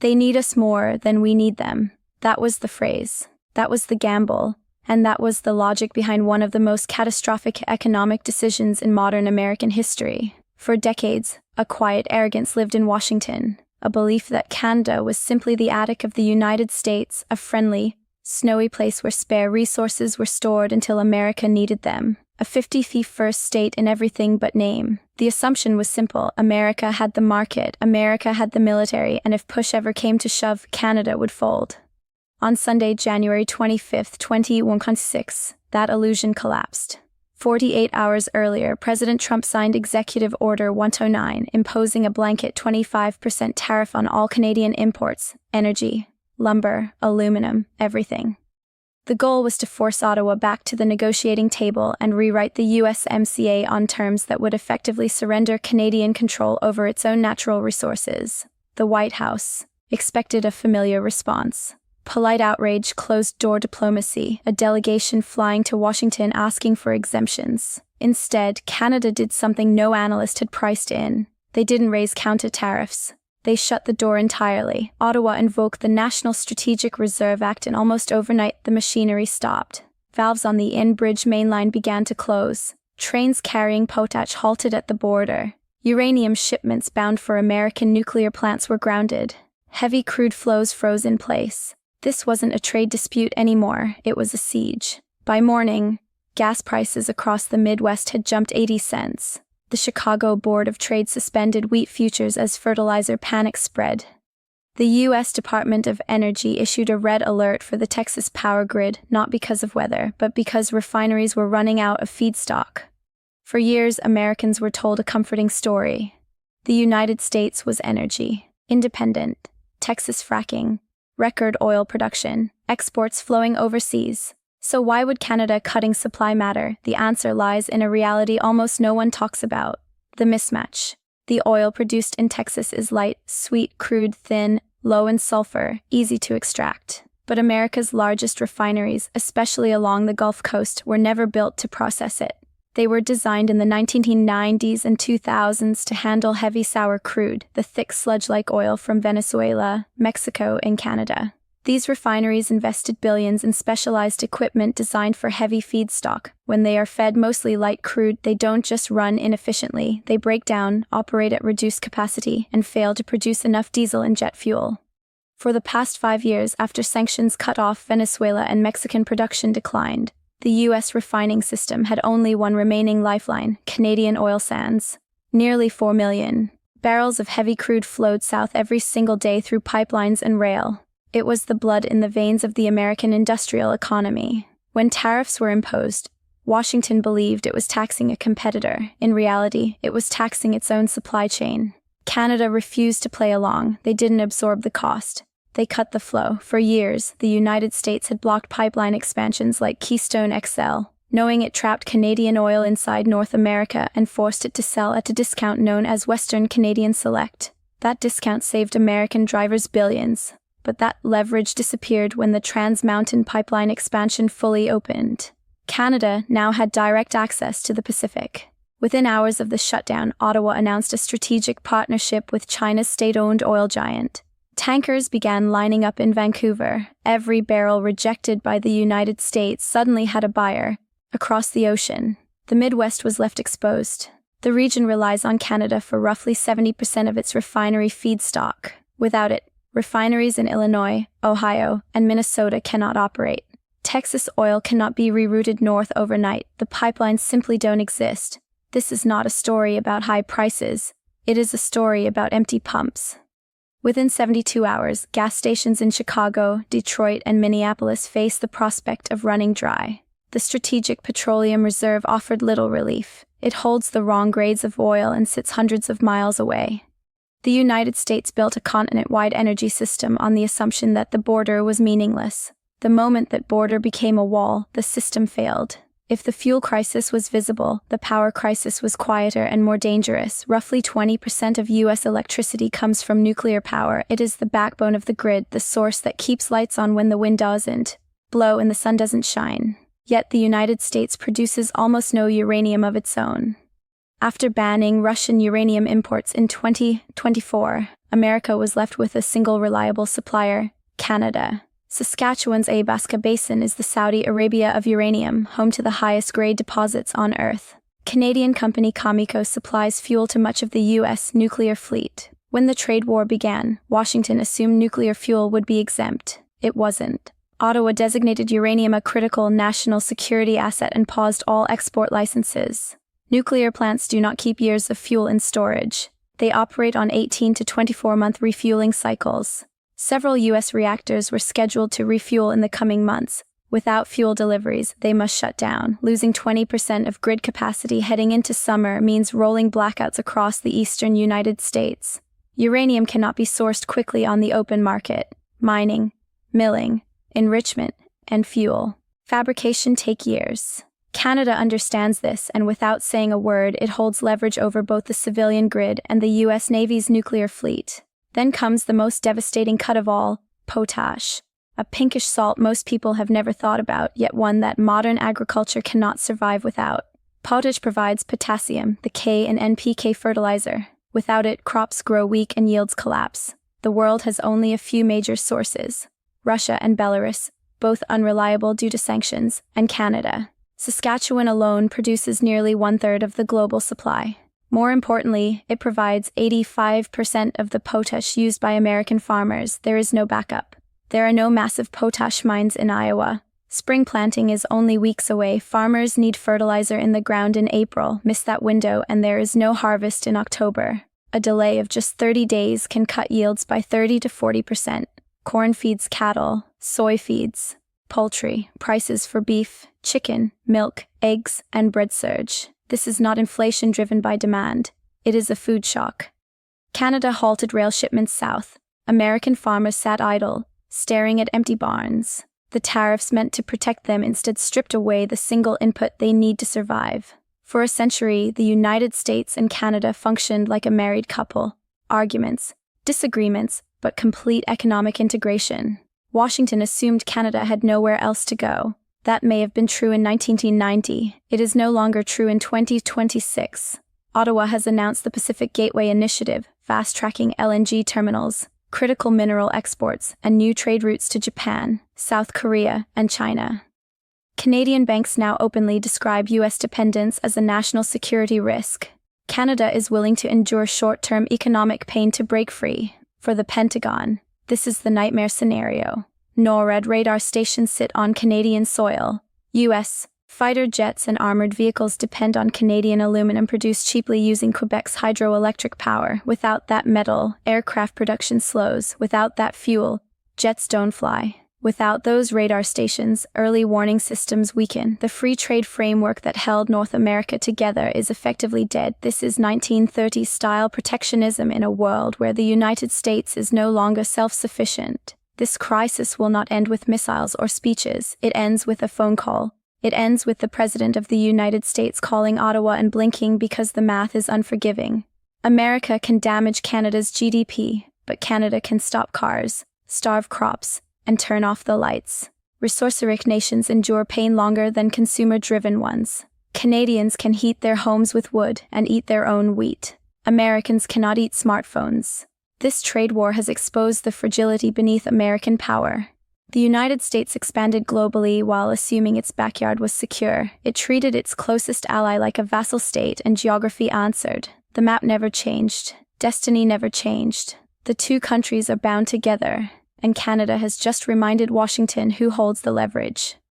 They need us more than we need them. That was the phrase. That was the gamble. And that was the logic behind one of the most catastrophic economic decisions in modern American history. For decades, a quiet arrogance lived in Washington, a belief that Canada was simply the attic of the United States, a friendly, snowy place where spare resources were stored until America needed them. A 51st state in everything but name. The assumption was simple. America had the market, America had the military, and if push ever came to shove, Canada would fold. On Sunday, January 25, 2016, that illusion collapsed. 48 hours earlier, President Trump signed Executive Order 109, imposing a blanket 25% tariff on all Canadian imports, energy, lumber, aluminum, everything. The goal was to force Ottawa back to the negotiating table and rewrite the USMCA on terms that would effectively surrender Canadian control over its own natural resources. The White House expected a familiar response. Polite outrage, closed-door diplomacy, a delegation flying to Washington asking for exemptions. Instead, Canada did something no analyst had priced in. They didn't raise counter-tariffs. They shut the door entirely. Ottawa invoked the National Strategic Reserve Act, and almost overnight the machinery stopped. Valves on the in-bridge mainline began to close. Trains carrying potash halted at the border. Uranium shipments bound for American nuclear plants were grounded. Heavy crude flows froze in place. This wasn't a trade dispute anymore, it was a siege. By morning, gas prices across the Midwest had jumped 80 cents. The Chicago Board of Trade suspended wheat futures as fertilizer panic spread. The U.S. Department of Energy issued a red alert for the Texas power grid, not because of weather, but because refineries were running out of feedstock. For years, Americans were told a comforting story. The United States was energy independent. Texas fracking, record oil production, exports flowing overseas. So why would Canada cutting supply matter? The answer lies in a reality almost no one talks about: the mismatch. The oil produced in Texas is light, sweet, crude, thin, low in sulfur, easy to extract. But America's largest refineries, especially along the Gulf Coast, were never built to process it. They were designed in the 1990s and 2000s to handle heavy sour crude, the thick sludge-like oil from Venezuela, Mexico, and Canada. These refineries invested billions in specialized equipment designed for heavy feedstock. When they are fed mostly light crude, they don't just run inefficiently, they break down, operate at reduced capacity, and fail to produce enough diesel and jet fuel. For the past 5 years, after sanctions cut off Venezuela and Mexican production declined, the U.S. refining system had only one remaining lifeline: Canadian oil sands. Nearly 4 million barrels of heavy crude flowed south every single day through pipelines and rail. It was the blood in the veins of the American industrial economy. When tariffs were imposed, Washington believed it was taxing a competitor. In reality, it was taxing its own supply chain. Canada refused to play along. They didn't absorb the cost. They cut the flow. For years, the United States had blocked pipeline expansions like Keystone XL, knowing it trapped Canadian oil inside North America and forced it to sell at a discount known as Western Canadian Select. That discount saved American drivers billions. But that leverage disappeared when the Trans Mountain pipeline expansion fully opened. Canada now had direct access to the Pacific. Within hours of the shutdown, Ottawa announced a strategic partnership with China's state-owned oil giant. Tankers began lining up in Vancouver. Every barrel rejected by the United States suddenly had a buyer. Across the ocean, the Midwest was left exposed. The region relies on Canada for roughly 70% of its refinery feedstock. Without it, refineries in Illinois, Ohio, and Minnesota cannot operate. Texas oil cannot be rerouted north overnight. The pipelines simply don't exist. This is not a story about high prices. It is a story about empty pumps. Within 72 hours, gas stations in Chicago, Detroit, and Minneapolis faced the prospect of running dry. The Strategic Petroleum Reserve offered little relief. It holds the wrong grades of oil and sits hundreds of miles away. The United States built a continent-wide energy system on the assumption that the border was meaningless. The moment that border became a wall, the system failed. If the fuel crisis was visible, the power crisis was quieter and more dangerous. Roughly 20% of U.S. electricity comes from nuclear power. It is the backbone of the grid, the source that keeps lights on when the wind doesn't blow and the sun doesn't shine. Yet the United States produces almost no uranium of its own. After banning Russian uranium imports in 2024, America was left with a single reliable supplier, Canada. Saskatchewan's Athabasca Basin is the Saudi Arabia of uranium, home to the highest grade deposits on Earth. Canadian company Cameco supplies fuel to much of the U.S. nuclear fleet. When the trade war began, Washington assumed nuclear fuel would be exempt. It wasn't. Ottawa designated uranium a critical national security asset and paused all export licenses. Nuclear plants do not keep years of fuel in storage. They operate on 18 to 24-month refueling cycles. Several U.S. reactors were scheduled to refuel in the coming months. Without fuel deliveries, they must shut down. Losing 20% of grid capacity heading into summer means rolling blackouts across the eastern United States. Uranium cannot be sourced quickly on the open market. Mining, milling, enrichment, and fuel fabrication take years. Canada understands this, and without saying a word, it holds leverage over both the civilian grid and the U.S. Navy's nuclear fleet. Then comes the most devastating cut of all, potash. A pinkish salt most people have never thought about, yet one that modern agriculture cannot survive without. Potash provides potassium, the K and NPK fertilizer. Without it, crops grow weak and yields collapse. The world has only a few major sources: Russia and Belarus, both unreliable due to sanctions, and Canada. Saskatchewan alone produces nearly 1/3 of the global supply. More importantly, it provides 85% of the potash used by American farmers. There is no backup. There are no massive potash mines in Iowa. Spring planting is only weeks away. Farmers need fertilizer in the ground in April, miss that window, and there is no harvest in October. A delay of just 30 days can cut yields by 30 to 40%. Corn feeds cattle, soy feeds poultry, prices for beef, chicken, milk, eggs, and bread surge. This is not inflation driven by demand. It is a food shock. Canada halted rail shipments south. American farmers sat idle, staring at empty barns. The tariffs meant to protect them instead stripped away the single input they need to survive. For a century, the United States and Canada functioned like a married couple. Arguments, disagreements, but complete economic integration. Washington assumed Canada had nowhere else to go. That may have been true in 1990. It is no longer true in 2026. Ottawa has announced the Pacific Gateway Initiative, fast-tracking LNG terminals, critical mineral exports, and new trade routes to Japan, South Korea, and China. Canadian banks now openly describe U.S. dependence as a national security risk. Canada is willing to endure short-term economic pain to break free. For the Pentagon, this is the nightmare scenario. NORAD radar stations sit on Canadian soil. U.S. fighter jets and armored vehicles depend on Canadian aluminum produced cheaply using Quebec's hydroelectric power. Without that metal, aircraft production slows. Without that fuel, jets don't fly. Without those radar stations, early warning systems weaken. The free trade framework that held North America together is effectively dead. This is 1930s-style protectionism in a world where the United States is no longer self-sufficient. This crisis will not end with missiles or speeches. It ends with a phone call. It ends with the President of the United States calling Ottawa and blinking because the math is unforgiving. America can damage Canada's GDP, but Canada can stop cars, starve crops, and turn off the lights. Resource-rich nations endure pain longer than consumer-driven ones. Canadians can heat their homes with wood and eat their own wheat. Americans cannot eat smartphones. This trade war has exposed the fragility beneath American power. The United States expanded globally while assuming its backyard was secure. It treated its closest ally like a vassal state, and geography answered. The map never changed. Destiny never changed. The two countries are bound together, and Canada has just reminded Washington who holds the leverage.